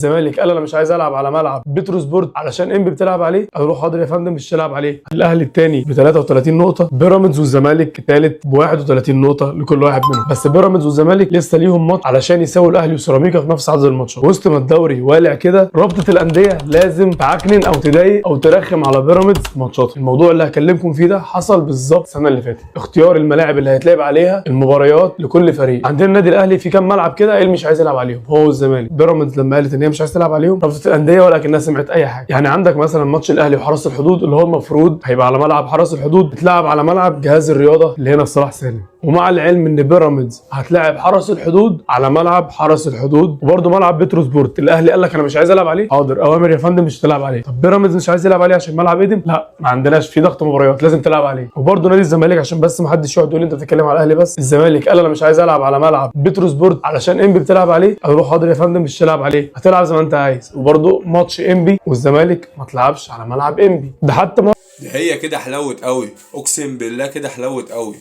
الزمالك قال انا مش عايز العب على ملعب بترو سبورت علشان انبي بتلعب عليه، قالوا له حاضر يا فندم مش تلعب عليه. الاهلي الثاني ب 33 نقطه، بيراميدز والزمالك الثالث ب 31 نقطه لكل واحد منهم. بس بيراميدز والزمالك لسه ليهم ماتش علشان يساووا الاهلي وسيراميكا في نفس عدد الماتشات. وسط ما الدوري والع كده، رابطه الانديه لازم تعكنن او تضايق او ترخم على بيراميدز في ماتشات. الموضوع اللي هكلمكم فيه ده حصل بالظبط السنه اللي فاتت، اختيار الملاعب اللي هيتلعب عليها المباريات لكل فريق. عندنا النادي الاهلي في كام ملعب كده اللي مش عايز يلعب عليهم هو والزمالك. بيراميدز لما قالت ان هي مش عايز تلعب عليهم، رابطه الانديه ولكنها سمعت اي حاجه. يعني عندك مثلا ماتش الاهلي وحرس الحدود اللي هو المفروض هيبقى على ملعب حرس الحدود، بتلعب على ملعب جهاز الرياضه اللي هنا في صلاح سالم. ومع العلم ان بيراميدز هتلاعب حرس الحدود على ملعب حرس الحدود وبرده ملعب بترو سبورت. الاهلي قال لك انا مش عايز العب عليه، حاضر اوامر يا فندم مش تلعب عليه. طب بيراميدز مش عايز يلعب عليه عشان ملعب ادم، لا ما عندناش في ضغط مباريات لازم تلعب عليه. وبرده نادي الزمالك عشان بس ما حدش يقعد يقول انت بتتكلم على الاهلي بس، الزمالك قال انا مش عايز العب على ملعب بترو سبورت علشان انبي بتلعب عليه، قالوا له حاضر يا فندم مش تلعب عليه، هتلعب زي ما انت عايز. وبرده ماتش انبي والزمالك ما تلعبش على ملعب انبي ده. حتى هي كده حلوت قوي، اقسم بالله كده حلوت قوي.